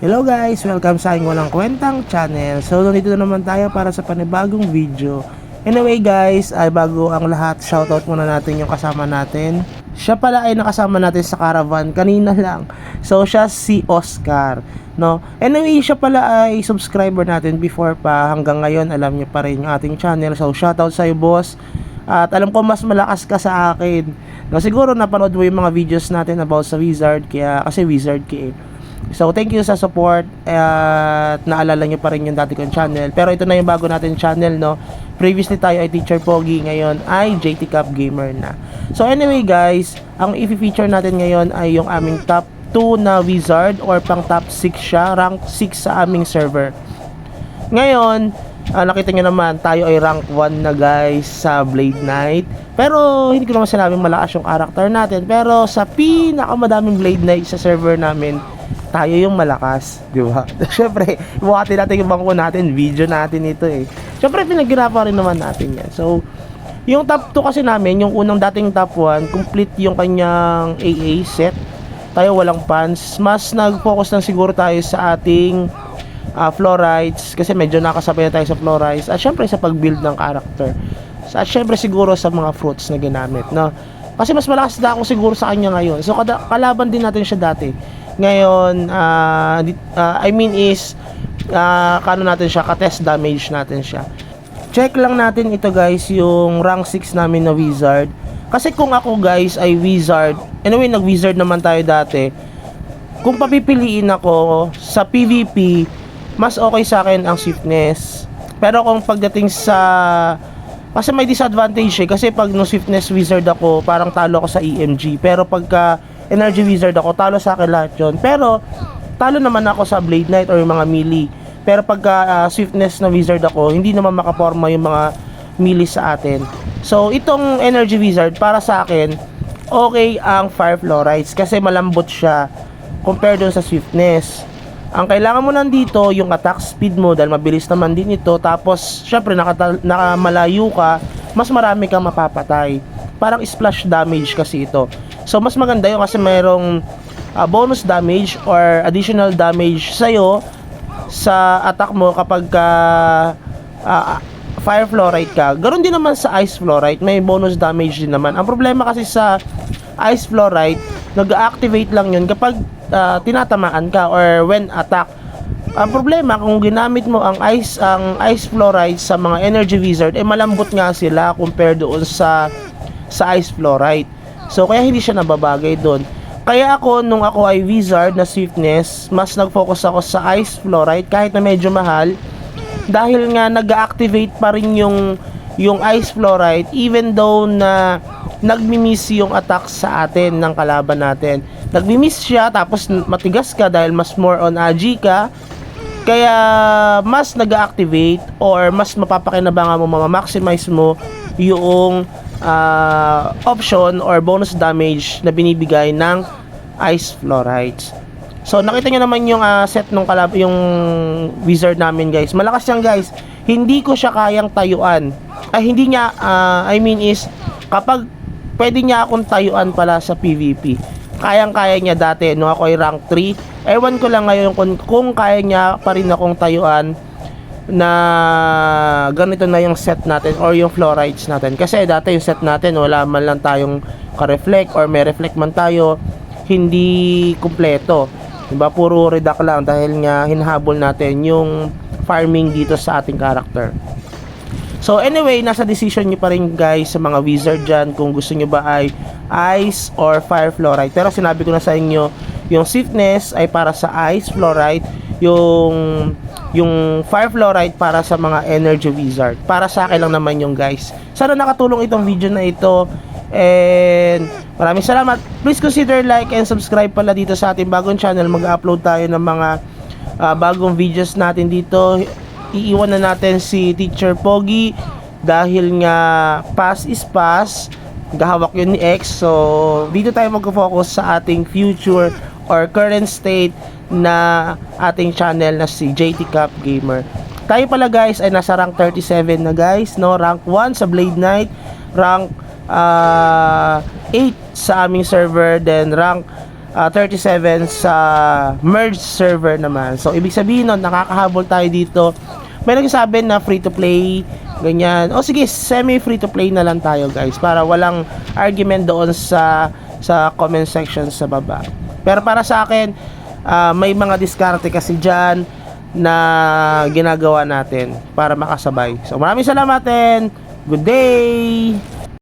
Hello guys! Welcome sa aking walang kwentang channel. So, nandito na naman tayo para sa panibagong video. Anyway guys, ay bago ang lahat, shoutout muna natin yung kasama natin. Siya pala ay nakasama natin sa caravan kanina lang. So, siya si Oscar, no? Anyway, siya pala ay subscriber natin before pa. Hanggang ngayon, alam niyo pa rin yung ating channel. So, shoutout sa'yo boss. At alam ko mas malakas ka sa akin. No, siguro napanood mo yung mga videos natin about sa Wizard, kaya kasi Wizard ka eh. So, thank you sa support at naalala nyo pa rin yung dati kong channel. Pero ito na yung bago natin channel, no? Previously tayo ay Teacher Pogi, ngayon ay JT Cup Gamer na. So, anyway guys, ang i-feature natin ngayon ay yung aming top 2 na Wizard or pang top 6 siya, rank 6 sa aming server. Ngayon, nakita nyo naman, tayo ay rank 1 na guys sa Blade Knight. Pero, hindi ko naman sinabing malakas yung character natin. Pero, sa pinakamadaming Blade Knight sa server namin, tayo yung malakas, di ba? Syempre, buhatin natin yung bangko natin, video natin ito eh. Syempre, pinaghirapan rin naman natin yan. So, yung top 2 kasi namin, yung unang dating top 1, complete yung kanyang AA set. Tayo walang pans. Mas nag-focus lang siguro tayo sa ating fluorides, kasi medyo nakasabay na tayo sa fluorides. At syempre, sa pag-build ng character. At syempre, siguro sa mga fruits na ginamit, no? Kasi mas malakas na ako siguro sa kanya ngayon. So, kalaban din natin siya dati. Ngayon, I mean is, kano natin siya, ka-test damage natin siya. Check lang natin ito guys, yung rank 6 namin na Wizard. Kasi kung ako guys ay Wizard, anyway, nag-Wizard naman tayo dati. Kung papipiliin ako sa PvP, mas okay sa akin ang swiftness. Pero kung pagdating sa... Kasi may disadvantage eh, kasi pag no swiftness wizard ako, parang talo ako sa EMG. Pero pagka energy wizard ako, talo sa akin lahat yun. Pero talo naman ako sa Blade Knight or yung mga melee. Pero pagka swiftness na wizard ako, hindi naman makaporma yung mga melee sa atin. So itong energy wizard, para sa akin, okay ang fire fluorides kasi malambot siya compared dun sa swiftness. Ang kailangan mo lang dito, yung attack speed mo, dahil mabilis naman din ito. Tapos, syempre, nakamalayo ka, mas marami kang mapapatay. Parang splash damage kasi ito. So, mas maganda yun kasi mayroong bonus damage or additional damage sa'yo sa attack mo kapag fire fluoride ka. Ganon din naman sa ice fluoride, may bonus damage din naman. Ang problema kasi sa ice fluoride, nag-activate lang yun kapag tinatamaan ka or when attack. Ang problema kung ginamit mo ang ice fluoride sa mga energy wizard, malambot nga sila compared doon sa ice fluoride. So kaya hindi siya nababagay doon. Kaya ako nung ako ay wizard na swiftness, mas nag-focus ako sa ice fluoride kahit na medyo mahal, dahil nga nag-activate pa rin yung ice fluoride even though na nagmi-miss yung attack sa atin ng kalaban natin. Nagmi-miss siya tapos matigas ka dahil mas more on agi ka. Kaya mas nag-activate or mas mapapakinabangan mo, ma-maximize mo yung option or bonus damage na binibigay ng ice fluorides. So nakita nyo naman yung set nung yung wizard namin guys. Malakas yan guys. Hindi ko siya kayang tayuan. Hindi niya, I mean is, kapag pwede niya akong tayuan pala sa PvP. Kayang-kaya niya dati nung ako ay rank 3. Ewan ko lang ngayon kung kaya niya pa rin akong tayuan na ganito na yung set natin or yung fluorides natin. Kasi dati yung set natin, wala man lang tayong ka-reflect or may reflect man tayo, hindi kumpleto. Diba? Puro redact lang dahil nga hinahabol natin yung farming dito sa ating character. So anyway, nasa decision nyo pa rin guys sa mga wizard dyan kung gusto nyo ba ay ice or fire fluoride. Pero sinabi ko na sa inyo, yung swiftness ay para sa ice fluoride, yung fire fluoride para sa mga energy wizard. Para sa akin lang naman yung guys. Sana nakatulong itong video na ito. And maraming salamat. Please consider like and subscribe pala dito sa ating bagong channel. Mag-upload tayo ng mga bagong videos natin dito. Iiwan na natin si Teacher Pogi dahil nga pass is pass, gahawak yun ni X. So dito tayo mag-focus sa ating future or current state na ating channel na si JT Cup Gamer. Tayo pala guys ay nasa rank 37 na guys, no? Rank 1 sa Blade Knight, rank 8 sa aming server, then rank 37 sa merge server naman. So ibig sabihin nun, nakakahabol tayo dito. May nagsasabi na free to play, ganyan. O sige, semi free to play na lang tayo guys, para walang argument doon sa comment section sa baba. Pero para sa akin, may mga diskarte kasi dyan na ginagawa natin para makasabay. So maraming salamat and good day!